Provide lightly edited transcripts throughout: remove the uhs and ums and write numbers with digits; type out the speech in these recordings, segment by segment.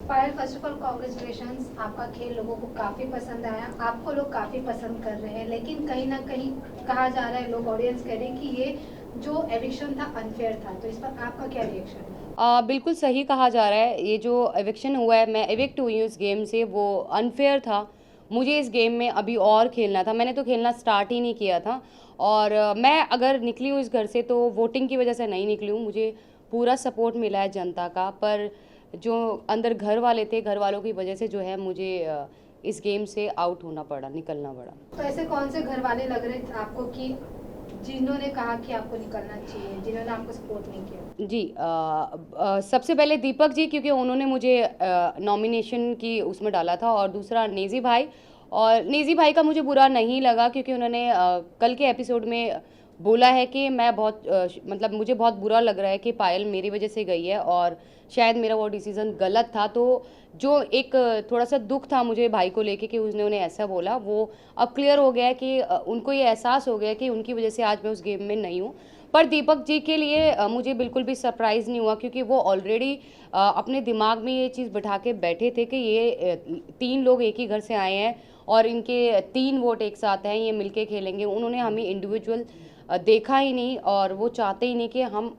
Payal, first of all congratulations, आपका खेल लोगों को काफ़ी पसंद आया, आपको लोग काफ़ी पसंद कर रहे हैं, लेकिन कहीं ना कहीं कहा जा रहा है, लोग ऑडियंस कह रहे हैं कि ये जो एविक्शन था अनफेयर था, तो इस पर आपका क्या रिएक्शन है? बिल्कुल सही कहा जा रहा है। ये जो एविक्शन हुआ है, मैं एविक्ट हुई हूँ इस गेम से, वो अनफेयर था। मुझे इस गेम में अभी और खेलना था, मैंने तो खेलना स्टार्ट ही नहीं किया था। और मैं अगर निकली हूँ इस घर से तो वोटिंग की वजह से नहीं निकली हूँ। मुझे पूरा सपोर्ट मिला है जनता का, पर जो अंदर घर वाले थे, घर वालों की वजह से जो है मुझे इस गेम से आउट होना पड़ा, निकलना पड़ा। तो ऐसे कौन से घर वाले लग रहे थे आपको कि जिन्होंने कहा कि आपको निकलना चाहिए, जिन्होंने आपको सपोर्ट नहीं किया? जी, सबसे पहले दीपक जी, क्योंकि उन्होंने मुझे नॉमिनेशन की उसमें डाला था, और दूसरा नेजी भाई। और नेजी भाई का मुझे बुरा नहीं लगा, क्योंकि उन्होंने कल के एपिसोड में बोला है कि मैं बहुत मतलब मुझे बहुत बुरा लग रहा है कि पायल मेरी वजह से गई है, और शायद मेरा वो डिसीज़न गलत था। तो जो एक थोड़ा सा दुख था मुझे भाई को लेके कि उसने उन्हें ऐसा बोला, वो अब क्लियर हो गया है कि उनको ये एहसास हो गया कि उनकी वजह से आज मैं उस गेम में नहीं हूँ। पर दीपक जी के लिए मुझे बिल्कुल भी सरप्राइज़ नहीं हुआ, क्योंकि वो ऑलरेडी अपने दिमाग में ये चीज़ बिठा के बैठे थे कि ये 3 लोग एक ही घर से आए हैं और इनके 3 वोट एक साथ हैं, ये मिलके खेलेंगे। उन्होंने हमें इंडिविजुअल देखा ही नहीं, और वो चाहते ही नहीं कि हम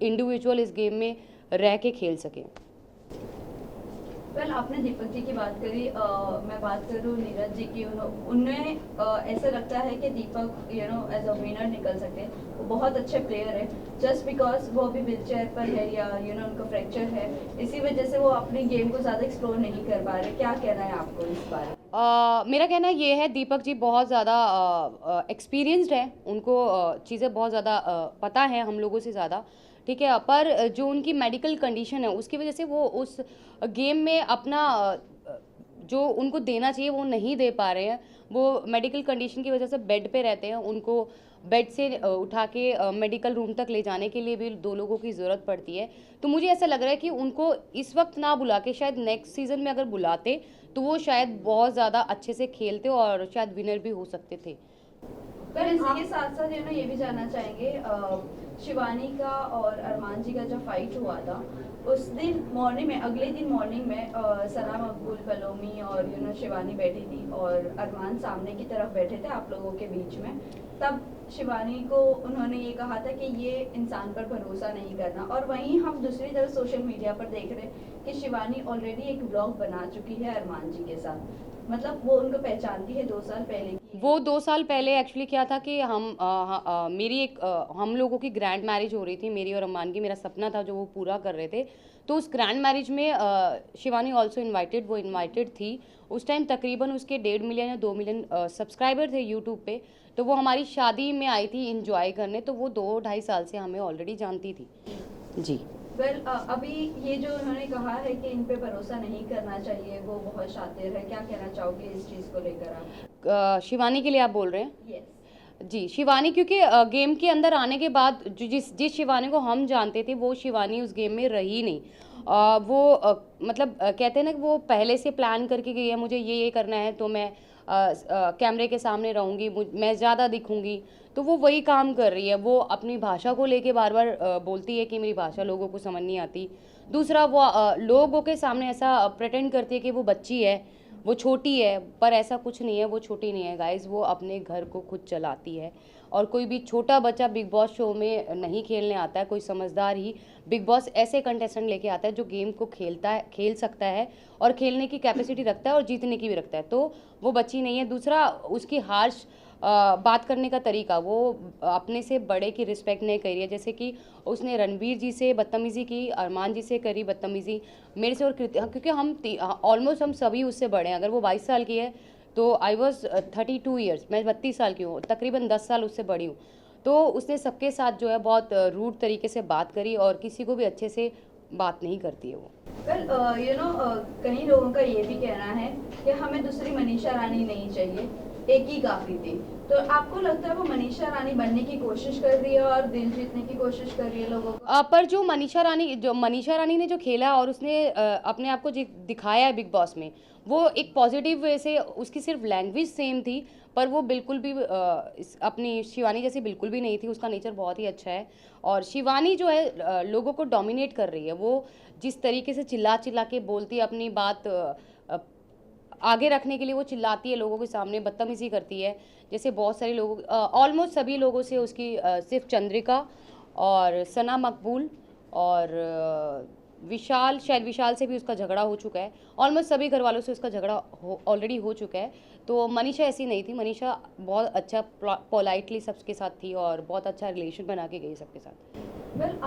इंडिविजुअल इस गेम में रह के खेल सकें। वेल आपने दीपक जी की बात करी, मैं बात करूँ नीरज जी की। उन्हें ऐसा लगता है कि दीपक एज अ विनर निकल सकते हैं। वो बहुत अच्छे प्लेयर है, जस्ट बिकॉज वो अभी व्हील चेयर पर है या उनका फ्रैक्चर है, इसी वजह से वो अपनी गेम को ज़्यादा एक्सप्लोर नहीं कर पा रहे। क्या कहना है आपको इस बारे में? मेरा कहना ये है, दीपक जी बहुत ज़्यादा एक्सपीरियंस्ड है, उनको चीज़ें बहुत ज़्यादा पता है हम लोगों से ज़्यादा, ठीक है। पर जो उनकी मेडिकल कंडीशन है उसकी वजह से वो उस गेम में अपना जो उनको देना चाहिए वो नहीं दे पा रहे हैं। वो मेडिकल कंडीशन की वजह से बेड पे रहते हैं, उनको बेड से उठा के मेडिकल रूम तक ले जाने के लिए भी 2 लोगों की ज़रूरत पड़ती है। तो मुझे ऐसा लग रहा है कि उनको इस वक्त ना बुला के शायद नेक्स्ट सीज़न में अगर बुलाते तो वो शायद बहुत ज़्यादा अच्छे से खेलते और शायद विनर भी हो सकते थे। पर इसी के साथ साथ ये भी जानना चाहेंगे, शिवानी का और अरमान जी का जो फाइट हुआ था, उस दिन मॉर्निंग में, अगले दिन मॉर्निंग में सना मकबूल, पलोमी और शिवानी बैठी थी और अरमान सामने की तरफ बैठे थे आप लोगों के बीच में। तब शिवानी को उन्होंने ये कहा था कि ये इंसान पर भरोसा नहीं करना, और वहीं हम दूसरी तरफ सोशल मीडिया पर देख रहे हैं कि शिवानी ऑलरेडी एक ब्लॉग बना चुकी है अरमान जी के साथ। मतलब वो उनको पहचानती है 2 साल पहले की। वो 2 साल पहले एक्चुअली क्या था कि मेरी एक हम लोगों की ग्रैंड मैरिज हो रही थी, मेरी और अम्मान की। मेरा सपना था जो वो पूरा कर रहे थे। तो उस ग्रैंड मैरिज में शिवानी ऑल्सो इनवाइटेड, वो इनवाइटेड थी। उस टाइम तकरीबन उसके 1.5 मिलियन या 2 मिलियन सब्सक्राइबर थे यूट्यूब पे। तो वो हमारी शादी में आई थी इंजॉय करने, तो वो 2-2.5 साल से हमें ऑलरेडी जानती थी जी। वेल अभी ये जो उन्होंने कहा है कि इन पे भरोसा नहीं करना चाहिए, वो बहुत शातिर है, क्या कहना चाहोगे इस चीज़ को लेकर आप? शिवानी के लिए आप बोल रहे हैं? यस। जी, शिवानी, क्योंकि गेम के अंदर आने के बाद जिस जिस शिवानी को हम जानते थे वो शिवानी उस गेम में रही नहीं। वो मतलब कहते हैं ना कि वो पहले से प्लान करके गई है, मुझे ये करना है तो मैं कैमरे के सामने रहूँगी, मैं ज़्यादा दिखूँगी। तो वो वही काम कर रही है। वो अपनी भाषा को लेके बार बार बोलती है कि मेरी भाषा लोगों को समझ नहीं आती। दूसरा, वो लोगों के सामने ऐसा प्रेटेंड करती है कि वो बच्ची है, वो छोटी है, पर ऐसा कुछ नहीं है, वो छोटी नहीं है गाइज़। वो अपने घर को खुद चलाती है, और कोई भी छोटा बच्चा बिग बॉस शो में नहीं खेलने आता है। कोई समझदार ही बिग बॉस ऐसे कंटेस्टेंट लेके आता है जो गेम को खेल सकता है, और खेलने की कैपेसिटी रखता है, और जीतने की भी रखता है। तो वो बच्ची नहीं है। दूसरा, उसकी हार्श बात करने का तरीका, वो अपने से बड़े की रिस्पेक्ट नहीं कर रही है। जैसे कि उसने रणवीर जी से बदतमीज़ी की, अरमान जी से करी बदतमीज़ी, मेरे से और क्योंकि हम ऑलमोस्ट हम सभी उससे बड़े हैं। अगर वो 22 साल की है तो आई वॉज 32 ईयर्स, मैं 32 साल की हूँ, तकरीबन 10 साल उससे बड़ी हूँ। तो उसने सबके साथ जो है बहुत रूड तरीके से बात करी, और किसी को भी अच्छे से बात नहीं करती है वो। वेल कई लोगों का ये भी कहना है कि हमें दूसरी मनीषा रानी नहीं चाहिए, एक ही काफ़ी थी। तो आपको लगता है वो मनीषा रानी बनने की कोशिश कर रही है और दिल जीतने की कोशिश कर रही है लोगों को? पर जो मनीषा रानी ने जो खेला और उसने अपने आप को दिखाया है बिग बॉस में, वो एक पॉजिटिव वे से, उसकी सिर्फ लैंग्वेज सेम थी पर वो बिल्कुल भी अपनी शिवानी जैसी बिल्कुल भी नहीं थी। उसका नेचर बहुत ही अच्छा है और शिवानी जो है लोगों को डोमिनेट कर रही है। वो जिस तरीके से चिल्ला चिल्ला के बोलती है अपनी बात आगे रखने के लिए, वो चिल्लाती है लोगों के सामने, बदतमीजी करती है। जैसे बहुत सारे लोगों, ऑलमोस्ट सभी लोगों से उसकी सिर्फ चंद्रिका और सना मकबूल और विशाल, शायद विशाल से भी उसका झगड़ा हो चुका है। ऑलमोस्ट सभी घर वालों से उसका झगड़ा ऑलरेडी हो चुका है। तो मनीषा ऐसी नहीं थी। मनीषा बहुत अच्छा पोलाइटली सबके साथ थी और बहुत अच्छा रिलेशन बना के गई सबके साथ। वेल